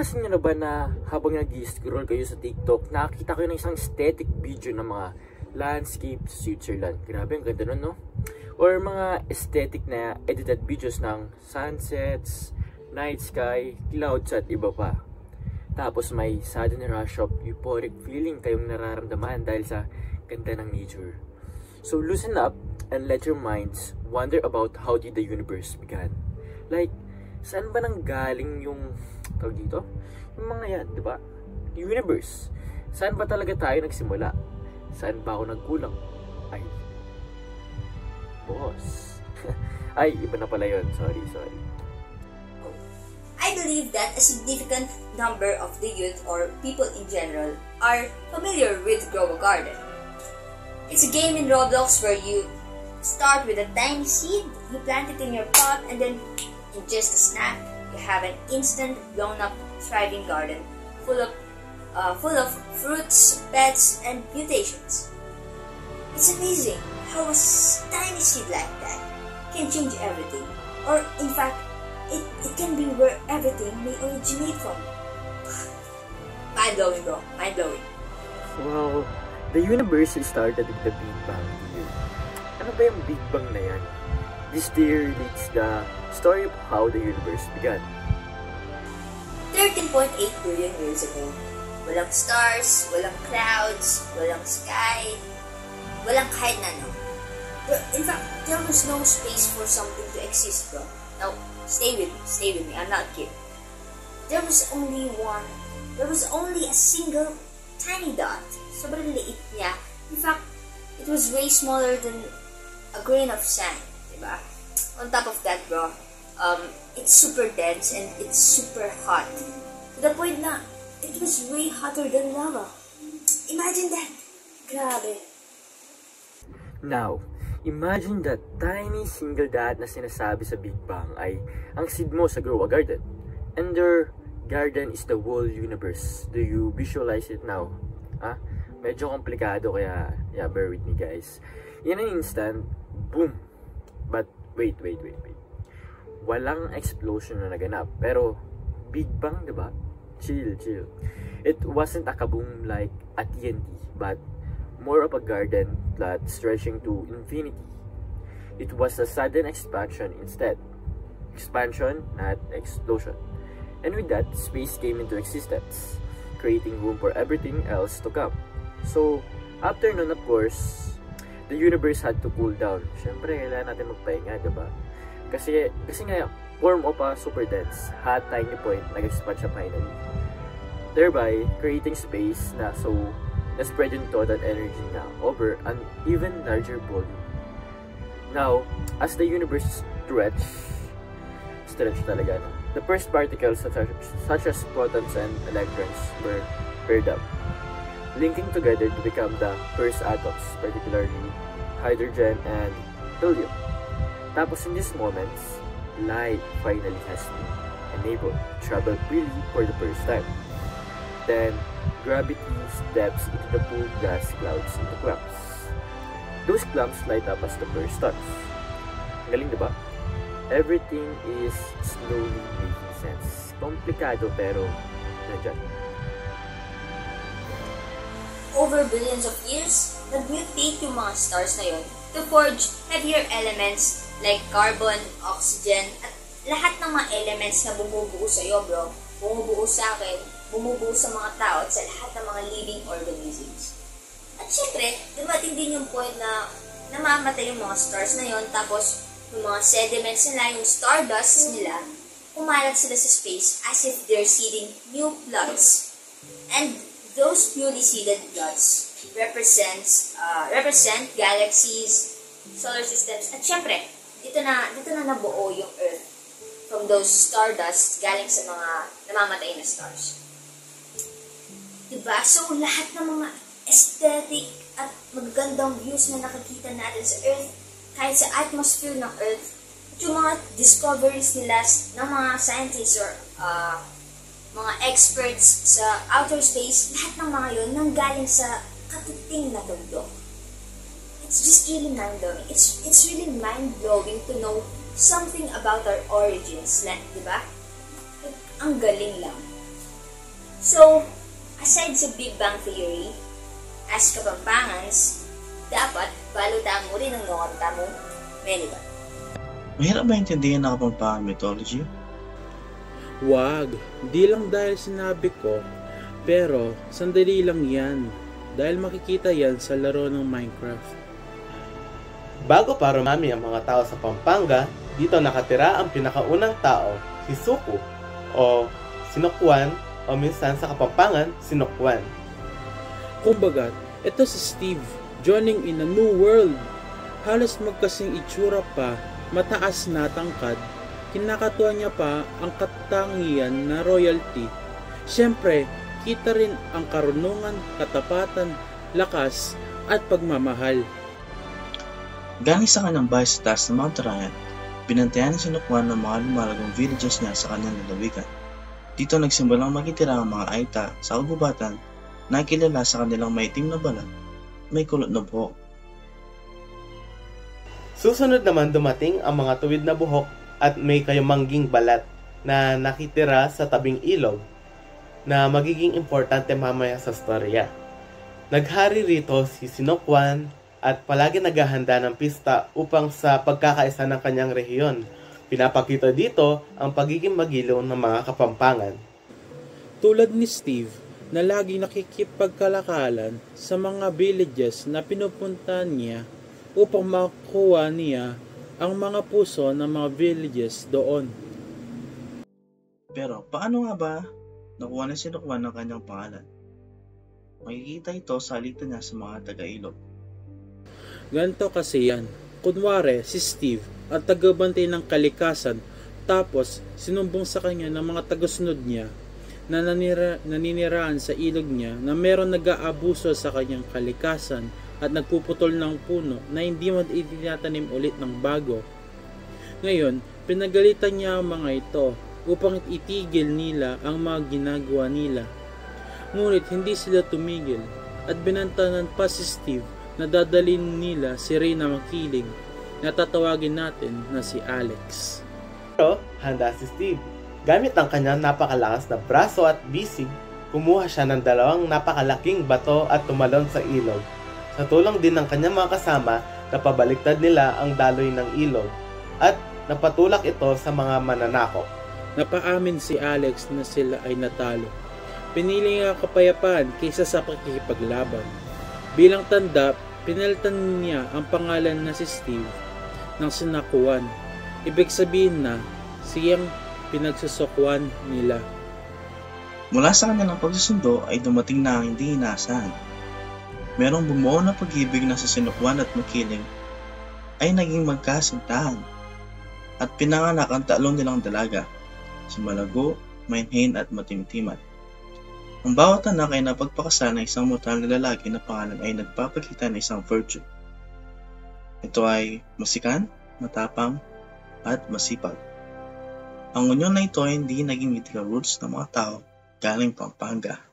Naranasan nyo na ba na habang nag-scroll kayo sa TikTok, nakakita kayo ng isang aesthetic video ng mga landscape Switzerland? Grabe, ang ganda nun, no? Or mga aesthetic na edited videos ng sunsets, night sky, clouds at iba pa. Tapos may sudden rush of euphoric feeling kayong nararamdaman dahil sa ganda ng nature. So loosen up and let your minds wonder about how did the universe began. Like, saan ba nang galing yung tawag dito? Yung mga yan, di ba? Universe. Saan ba talaga tayo nagsimula? Saan ba ako nagkulang? Ay, boss. Ay, iba na pala yun. Sorry. I believe that a significant number of the youth or people in general are familiar with Grow a Garden. It's a game in Roblox where you start with a tiny seed, you plant it in your pot, and then in just a snap, you have an instant, blown-up, thriving garden full of fruits, pets, and mutations. It's amazing how a tiny seed like that can change everything, or in fact, it can be where everything may originate from. Mind-blowing, bro. Mind-blowing. Wow, the universe started with the Big Bang Theory. Ano ba yung Big Bang na yan? This theory leads the story of how the universe began. 13.8 billion years ago. Walang stars, walang clouds, walang sky, walang kahit na ano. In fact, there was no space for something to exist, bro. Now, stay with me, I'm not kidding. There was only a single tiny dot. Sobrang liit niya. In fact, it was way smaller than a grain of sand. Diba? On top of that, bro, it's super dense and it's super hot. To the point na, it was way hotter than lava. Imagine that! Grabe. Now, imagine that tiny single dot na sinasabi sa Big Bang ay ang seed mo sa Grow a Garden. And your garden is the whole universe. Do you visualize it now? Medyo komplikado kaya, yeah, bear with me guys. In an instant, boom! But wait. Walang explosion na naganap. Pero, Big Bang, diba? Chill. It wasn't a kaboom like a TNT, but more of a garden that stretching to infinity. It was a sudden expansion instead. Expansion, not explosion. And with that, space came into existence, creating room for everything else to come. So, after nun, of course, the universe had to cool down. Siyempre, kailangan natin magpahinga, diba? Kasi nga, form of a super dense, hot, tiny point, nag-expand siya finally. Thereby, creating space na spread yung total energy na over an even larger volume. Now, as the universe stretch talaga, no? The first particles such as protons and electrons were paired up, linking together to become the first atoms, particularly hydrogen and helium. Tapos in these moments, light finally has been enabled to travel freely for the first time. Then, gravity steps into the full gas clouds into clumps. Those clumps light up as the first stars. Galing, diba? Everything is slowly making sense. Komplikado pero nandiyan. Over billions of years, nag-mutate yung mga stars na yun to forge heavier elements like carbon, oxygen, at lahat ng mga elements na bumubuo sa'yo, bro. Bumubuo sa akin, bumubuo sa mga tao at sa lahat ng mga living organisms. At syempre, dumating din yung point na namamatay yung mga stars na yon, tapos yung mga sediments nila, yung stardust nila, kumalat sila sa space as if they're seeding new plugs. And those newly seeded plugs represent galaxies, solar systems, at syempre, dito na nabuo yung Earth from those stardust galing sa mga namamatay na stars. Diba? So, lahat ng mga aesthetic at magagandang views na nakikita natin sa Earth, kahit sa atmosphere ng Earth, at yung mga discoveries nila ng mga scientists or mga experts sa outer space, lahat ng mga yun nanggaling sa katuting na bundok. It's just really mind-blowing. It's really mind-blowing to know something about our origins, diba? Ang galing lang. So, aside sa Big Bang Theory, as Kapampangans, dapat balutaan mo rin ang kanta mo, Melibang. Mahirap ba intindihan ng Kapampangan mythology? Wag, di lang dahil sinabi ko, pero sandali lang yan, dahil makikita yan sa laro ng Minecraft. Bago pa rumami ang mga tao sa Pampanga, dito nakatira ang pinakaunang tao, si Suku, o Sinukwan, o minsan sa Kapampangan, Sinukwan. Kumbaga, ito si Steve, joining in a new world. Halos magkasing itsura pa, mataas na tangkad, kinakatuwa niya pa ang katangian na royalty. Siyempre, kita rin ang karunungan, katapatan, lakas, at pagmamahal. Galing sa kanyang bahay sa taas ng Mount Ryan, binantayan ni Sinukwan ng mga lumalagong villages niya sa kanyang lalawigan. Dito nagsimulang makitira ang mga Aita sa kagubatan na kilala sa kanilang maitim na balat, may kulot na buhok. Susunod naman dumating ang mga tuwid na buhok at may kayamangging balat na nakitira sa tabing ilog na magiging importante mamaya sa storya. Naghari rito si Sinukwan at palagi naghahanda ng pista upang sa pagkakaisa ng kanyang rehiyon. Pinapakita dito ang pagiging magiliw ng mga Kapampangan. Tulad ni Steve, na lagi nakikipagkalakalan sa mga villages na pinupunta niya upang makuha niya ang mga puso ng mga villages doon. Pero paano nga ba nakuha ni Sinukwan ng kanyang pangalan? Makikita ito sa alitan niya sa mga taga-ilog. Ganito kasi yan. Kunwari, si Steve ang tagabantay ng kalikasan, tapos sinumbong sa kanya ng mga tagasunod niya na naniniraan sa ilog niya na meron nag-aabuso sa kanyang kalikasan at nagpuputol ng puno na hindi mo itinatanim ulit ng bago. Ngayon, pinagalitan niya ang mga ito upang itigil nila ang mga ginagawa nila. Ngunit hindi sila tumigil at binantanan pa si Steve na dadalhin nila si Reyna Makiling na tatawagin natin na si Alex. Pero handa si Steve. Gamit ang kanyang napakalakas na braso at bisig, kumuha siya ng dalawang napakalaking bato at tumalon sa ilog. Sa tulong din ng kanyang mga kasama, napabaliktad nila ang daloy ng ilog at napatulak ito sa mga mananakop. Napaamin si Alex na sila ay natalo. Pinili ang kapayapaan kaysa sa pakikipaglaban. Bilang tanda, pinalitan niya ang pangalan na si Steve ng Sinukwan. Ibig sabihin na siyang pinagsusukwan nila. Mula sa kanilang pagsusundo ay dumating na ang hindi inaasahan. Merong bumuo na pag-ibig na sa Sinukwan at Makiling ay naging magkasintahan at pinanganak ang tatlong nilang dalaga, si Malago, Mainhain at Matimtiman. Ang bawat anak ay napagpakasal ng isang mortal na lalaki na pangalan ay nagpapakita ng isang virtue. Ito ay masikan, matapang, at masipag. Ang unyon na ito ay hindi naging mythical roots ng mga tao galing Pampanga.